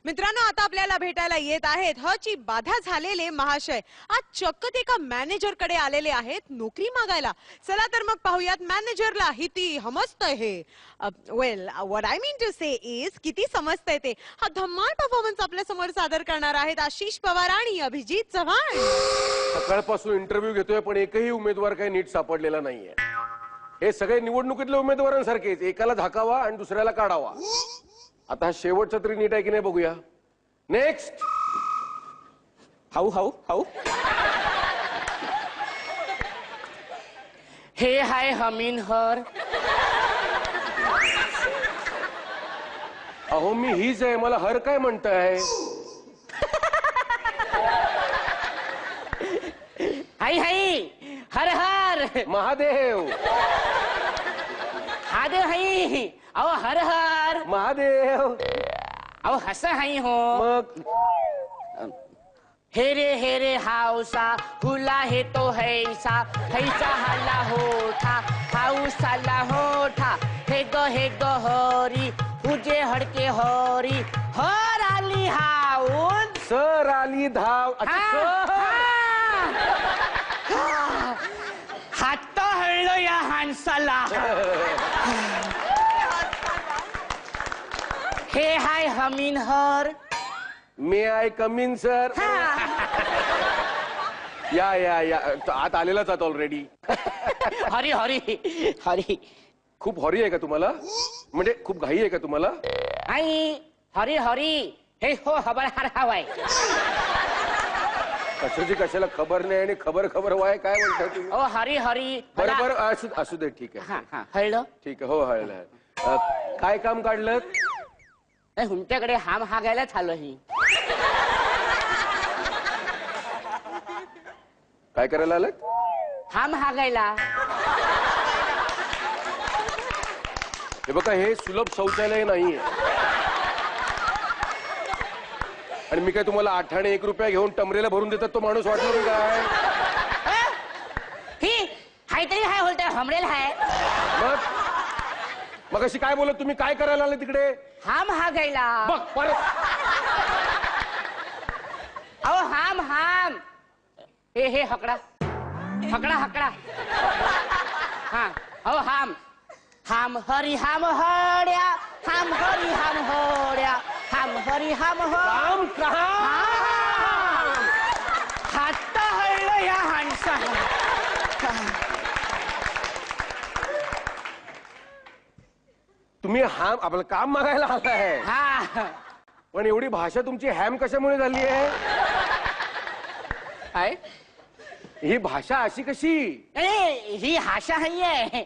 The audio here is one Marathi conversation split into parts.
मित्रांनो, आता आपल्याला भेटायला येत आहेत हची बाधा झालेले महाशय. आज चक्क ते एका मॅनेजर कडे आलेले आहेत नोकरी मागायला. चला तर मग पाहूयात मॅनेजरला किती समजतंय हे. Well, what I mean to say is किती समजतंय ते. हा धम्माल परफॉर्मन्स आपल्या समोर सादर करणार आहेत आशिष पवार आणि अभिजित चव्हाण. सकाळपासून इंटरव्ह्यू घेतोय पण एकही उमेदवार काही नीट सापडलेला नाहीये. हे सगळे निवडणुकीतल्या उमेदवारांसारखेच, एकाला झाकावा आणि दुसऱ्याला काढावा. आता हा शेवटचा तरी नीट आहे की नाही बघूया. नेक्स्ट. How how how. हे हाय हमीन हर. अहो मी हीच आहे, मला हर काय म्हणताय? हाय हाय हर हर महादेव. हादेव हाय. अहो हर हर महादेव. अहो हस हाय हो. मग हे रे हाऊसा हुला हे तो हैसा हैसा हाला होठा हाऊसाला होठा हे ग हरी तुझे हडके हरी हर आली हाऊन सर आली धाव. हात हळलो या हानसाला. हे हाय हमीन हर. मे आय कमिन सर. या या या आत आलेलाच आहात ऑलरेडी. हरी हरी हरी. खूप हरी आहे का तुम्हाला? म्हणजे खूप घाई आहे का तुम्हाला? आई हरी हरी हे हो खबर हार हवाय. कशाची कशाला खबर नाही आणि खबर खबर वाय काय म्हणता तुम्ही? ओ हरी हरी. बरोबर असू दे. ठीक आहे. हळलं ठीक आहे. हो हळलं. काय काम काढलं? नाही तुमच्याकडे हाम हागायला चालू ही. काय करायला आलं? हाम हागायला. हे बघा, हे सुलभ शौचालय नाहीये आणि मी काय तुम्हाला 8 आणि 1 रुपया घेऊन टमरेला भरून देतात तो माणूस वाटलो मी काय? ही हाय तरी हाय बोलतोय हमरेल हाय. मग अशी काय बोलत तुम्ही? काय करायला आले तिकडे? हाम हागायला. बघ परत. अहो हाम हाम. हे हकडा हकडा हकडा. हा अहो हाम हाम हरी हाम हड्या हाम हरी हाम हड्या हाम हरी हाम काम कहा? हात हळलं या हानसा. तुम्ही हॅम आपलं काम मागायला आलाय. हा पण एवढी भाषा तुमची हॅम कशामुळे झाली आहे? काय ही भाषा अशी कशी? ही हाशा नाहीये.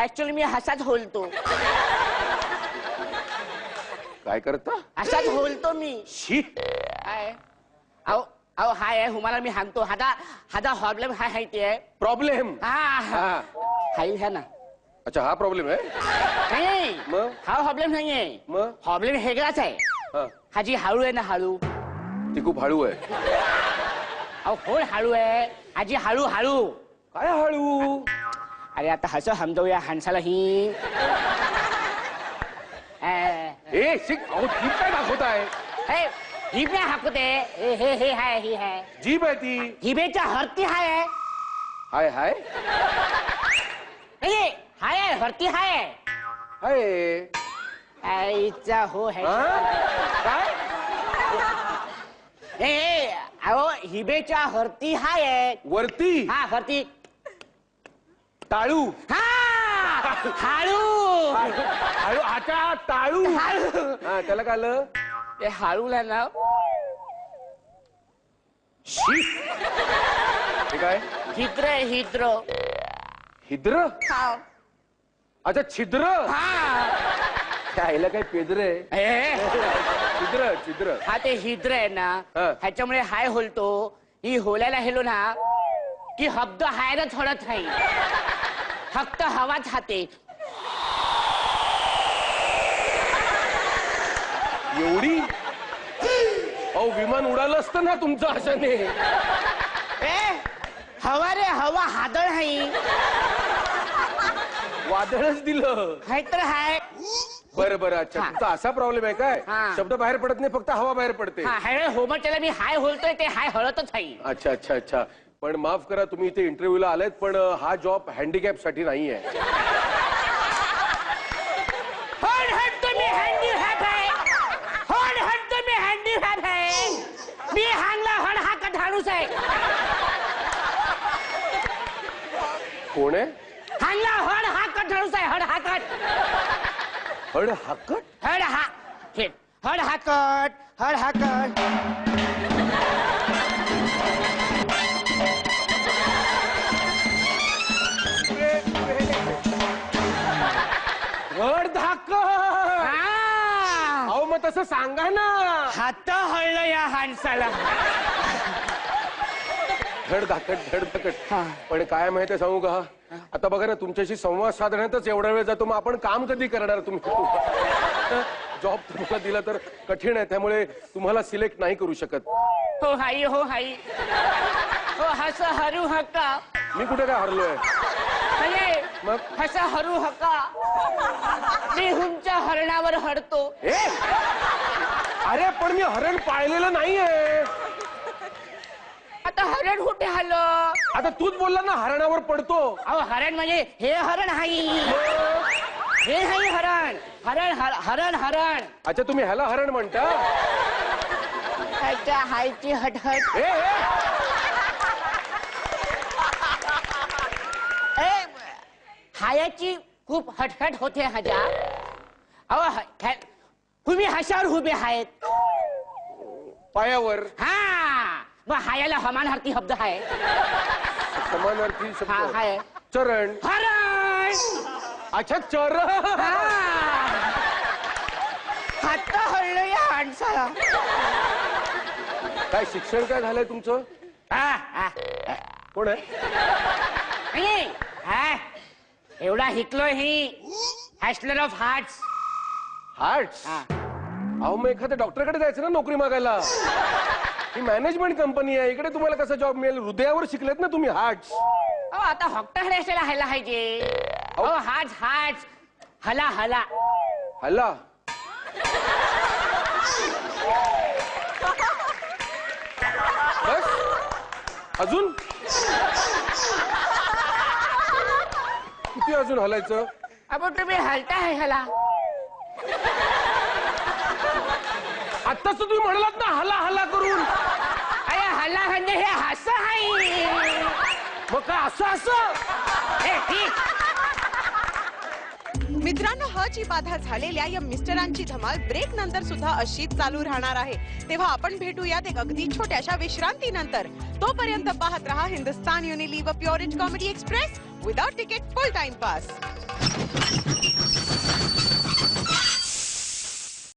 ऍक्च्युअली मी हसाच बोलतो. काय करता? असाच बोलतो मी. शी. काय अहो अहो हाय आहे तुम्हाला मी सांगतो. हा प्रॉब्लेम हाय हाय ते. प्रॉब्लेम? हा हाय है ना. अच्छा, हा प्रॉब्लेम आहे. नाही मग हा प्रॉब्लेम नाहीये. मग प्रॉब्लेम वेगळाच आहे. हा जी हळू आहे ना हळू. ती खूप हळू आहे. अहो कोण हळू आहे? आजी हळू हळू. काय हळू? अरे आता हसं समजवूया हंसाला ही. ए शिक. अहो जीभ काय दाखवताय? ही बी हाकते. हे हाय ही हाय. जीभ आहे ती. हिबेच्या हरती हाय. हाय हाय नाही हाय आहे हरती हाय. हाय. आईचा हो है. काय? अहो हिबेच्या हरती हाय. वरती? हा हरती. टाळू. हा हाळू हळू. आता टाळू. हा त्याला काय आलं? ते हाळूला ना. शी. हे काय? हिद्र हिद्र. हिद्र? हा अच्छा छिद्र. ह्याला काय पेद्र आहे? छिद्र छिद्र. हा ते हिद्र आहे ना. ह्याच्यामुळे हाय होलतो. ही होल्याला हेलो ना की हब्द हायरच होडत नाही. फक्त हवाच हाते. एवढी? अहो विमान उडालं असतं ना तुमचं अशाने. हवा रे हवा हादळ हाई. वादळच दिलं. हाय तर हाय. बरं बरं अच्छा हा. तुमचा असा प्रॉब्लेम आहे काय हा. शब्द बाहेर पडत नाही फक्त हवा बाहेर पडते हा हाय होमटला मी हाय बोलतोय ते हाय हळतच आहे. अच्छा अच्छा अच्छा पण माफ करा तुम्ही इथे इंटरव्ह्यूला आलेत पण हा जॉब हँडिकॅप साठी नाहीये हट तुम्ही हँडिकॅप आहे हट तुम्ही हँडिकॅप आहे मी हांगला हड हा कट हाणूस आहे कोण आहे हांगला हड हा कट हाणूस आहे हड हा कट हड हाकट हड हा हे हड हा कट हड हा कट हड धाकट हा अहो मग तसं सांगा ना हात हळलं या हाणसाला धड धाकट हा. पण काय माहितीये सांगू का आता बघा ना तुमच्याशी संवाद साधण्यातच एवढा वेळ जातो मग आपण काम कधी करणार तुम्ही जॉब तुम्हाला दिला तर कठीण आहे त्यामुळे तुम्हाला सिलेक्ट नाही करू शकत हो हाई हो हस हरू हक्का मी कुठे काय हरलोय म्हणजे मग? हस हरू हक्का मी हुंच्या हरणावर हरतो ए अरे पण मी हरण पाळलेलं नाहीये आता हरण कुठे आलं आता तूच बोलला ना हरणावर पडतो अहो हरण म्हणजे हे हरण हाई हे हाई हरण हरण हरण हरण अच्छा तुम्ही ह्याला हरण म्हणता अच्छा हायची हटहट ए, ए ए, हायाची खूप हटहट होते हजा अहो तुम्ही हशावर उभे आहेत पायावर हा मग हायाला हमानार्थी शब्द आहे समानार्थी हा शब्द हाय चरण हरण अच्छा चरण हात हळलं या माणसाला काय शिक्षण काय झालंय तुमचं कोण आहे एवढा हिकलोय ही हॅस्लर ऑफ हार्ट्स हार्ट्स अहो मग एखाद्या डॉक्टरकडे जायचं ना नोकरी मागायला ही मॅनेजमेंट कंपनी आहे इकडे तुम्हाला कसा जॉब मिळेल हृदयावर शिकलेत ना तुम्ही हार्ट्स आता हॉक्टर असायला हायला पाहिजे हार्ट्स हार्ट्स हला हला हल्ला बस अजून किती अजून हलायचं आपण तुम्ही हलता आहे ह्याला आत्ताच तुम्ही म्हणालात ना हला हला करून अरे हल्ला म्हणजे हे हस आहे मग काय असं असं हे ठीक मित्रांनो ह ची बाधा झालेल्या या मिस्टरांची धमाल ब्रेक नंतर सुद्धा अशीच चालू राहणार आहे तेव्हा आपण भेटूयात एक अगदी छोट्याशा विश्रांतीनंतर तोपर्यंत पाहत रहा Hindustan Unilever pure comedy express without ticket फुल टाइम पास